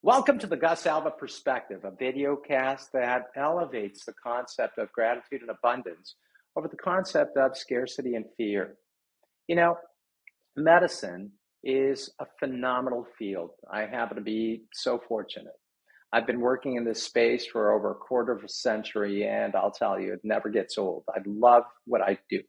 Welcome to the Gus Alba Perspective, a videocast that elevates the concept of gratitude and abundance over the concept of scarcity and fear. You know, medicine is a phenomenal field. I happen to be so fortunate. I've been working in this space for over a quarter of a century, and I'll tell you, it never gets old. I love what I do.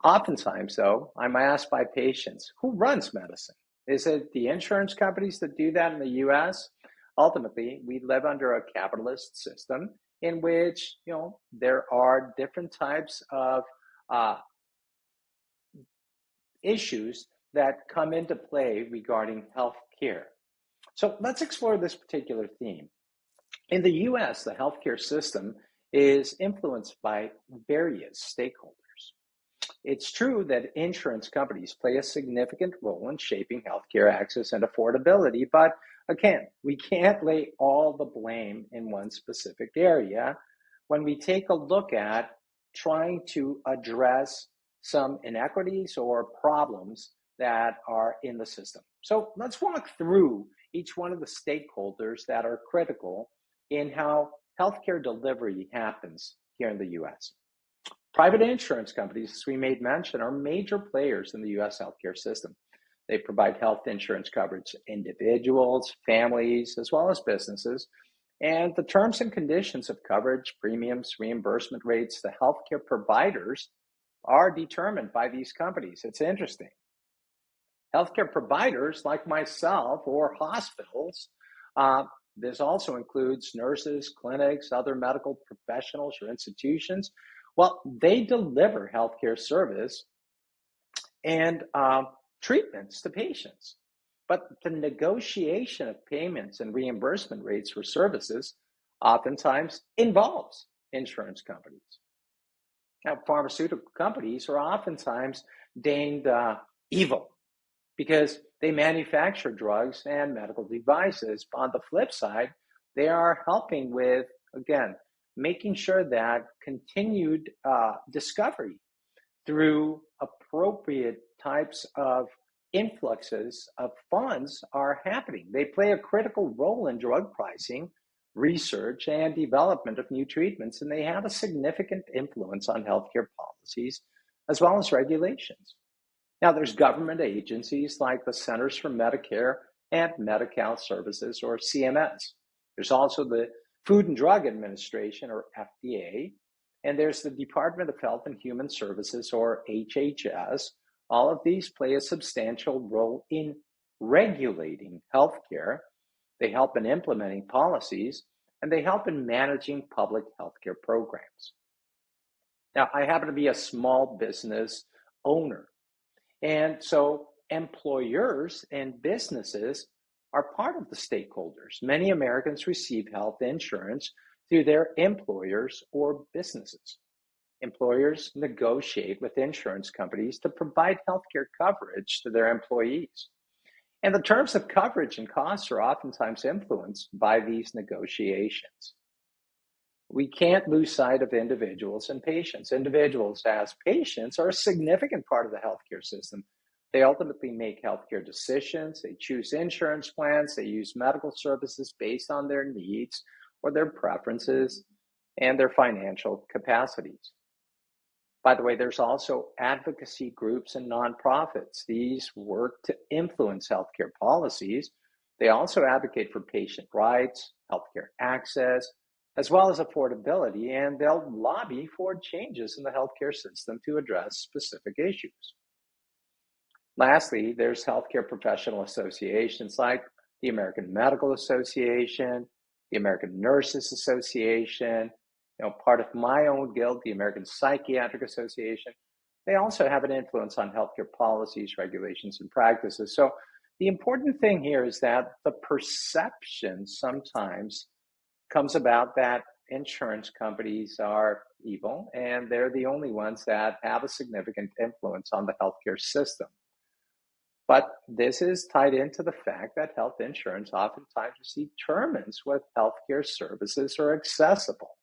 Oftentimes, though, I'm asked by patients, who runs medicine? Is it the insurance companies that do that in the US? Ultimately, we live under a capitalist system in which, there are different types of uh, issues that come into play regarding health care. So let's explore this particular theme. In the US, the healthcare system is influenced by various stakeholders. It's true that insurance companies play a significant role in shaping healthcare access and affordability, but again, we can't lay all the blame in one specific area when we take a look at trying to address some inequities or problems that are in the system. So let's walk through each one of the stakeholders that are critical in how healthcare delivery happens here in the US. Private insurance companies, as we made mention, are major players in the US healthcare system. They provide health insurance coverage to individuals, families, as well as businesses. And the terms and conditions of coverage, premiums, reimbursement rates, the healthcare providers are determined by these companies. It's interesting. Healthcare providers like myself or hospitals, this also includes nurses, clinics, other medical professionals or institutions. Well, they deliver healthcare service and treatments to patients. But the negotiation of payments and reimbursement rates for services oftentimes involves insurance companies. Now, pharmaceutical companies are oftentimes deemed evil because they manufacture drugs and medical devices. On the flip side, they are helping with, again, making sure that continued discovery through appropriate types of influxes of funds are happening. They play a critical role in drug pricing, research, and development of new treatments, and they have a significant influence on healthcare policies as well as regulations. Now, there's government agencies like the Centers for Medicare and Medi-Cal Services, or CMS. There's also the Food and Drug Administration, or FDA, and there's the Department of Health and Human Services, or HHS. All of these play a substantial role in regulating healthcare. They help in implementing policies, and they help in managing public healthcare programs. Now, I happen to be a small business owner. And so employers and businesses are part of the stakeholders. Many Americans receive health insurance through their employers or businesses. Employers negotiate with insurance companies to provide healthcare coverage to their employees. And the terms of coverage and costs are oftentimes influenced by these negotiations. We can't lose sight of individuals and patients. Individuals as patients are a significant part of the healthcare system. They ultimately make healthcare decisions. They choose insurance plans. They use medical services based on their needs or their preferences and their financial capacities. By the way, there's also advocacy groups and nonprofits. These work to influence healthcare policies. They also advocate for patient rights, healthcare access, as well as affordability, and they'll lobby for changes in the healthcare system to address specific issues. Lastly, there's healthcare professional associations like the American Medical Association, the American Nurses Association, part of my own guild, the American Psychiatric Association. They also have an influence on healthcare policies, regulations, and practices. So the important thing here is that the perception sometimes comes about that insurance companies are evil and they're the only ones that have a significant influence on the healthcare system. But this is tied into the fact that health insurance oftentimes determines what healthcare services are accessible,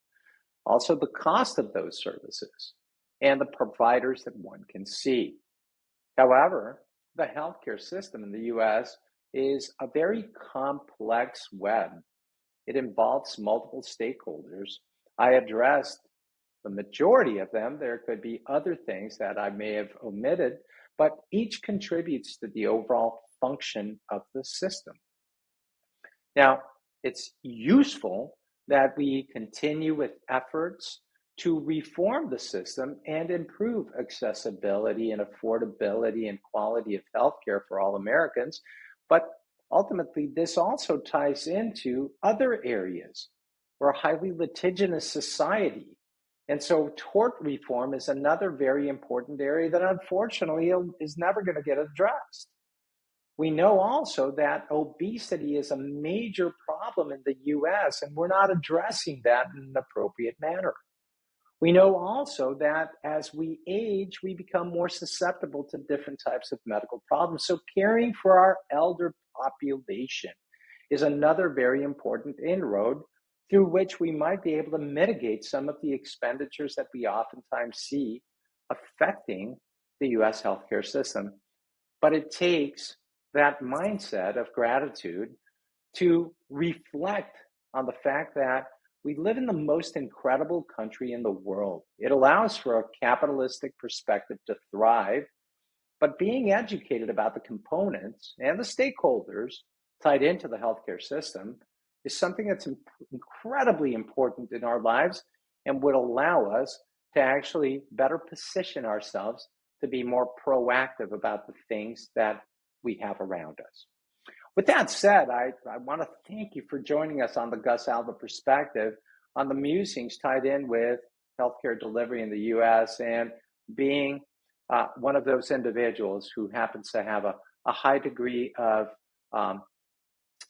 also the cost of those services, and the providers that one can see. However, the healthcare system in the US is a very complex web. It involves multiple stakeholders. I addressed the majority of them. There could be other things that I may have omitted, but each contributes to the overall function of the system. Now, it's useful that we continue with efforts to reform the system and improve accessibility and affordability and quality of healthcare for all Americans. But ultimately, this also ties into other areas. We're a highly litigious society. And so tort reform is another very important area that unfortunately is never going to get addressed. We know also that obesity is a major problem in the US, and we're not addressing that in an appropriate manner. We know also that as we age, we become more susceptible to different types of medical problems. So caring for our elder population is another very important inroad through which we might be able to mitigate some of the expenditures that we oftentimes see affecting the US healthcare system. But it takes that mindset of gratitude to reflect on the fact that we live in the most incredible country in the world. It allows for a capitalistic perspective to thrive, but being educated about the components and the stakeholders tied into the healthcare system is something that's incredibly important in our lives and would allow us to actually better position ourselves to be more proactive about the things that we have around us. With that said, I want to thank you for joining us on the Gus Alva Perspective on the musings tied in with healthcare delivery in the US and being one of those individuals who happens to have a high degree of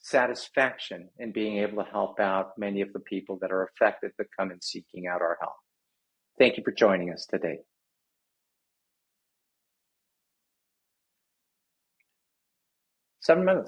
satisfaction in being able to help out many of the people that are affected that come in seeking out our help. Thank you for joining us today. 7 minutes.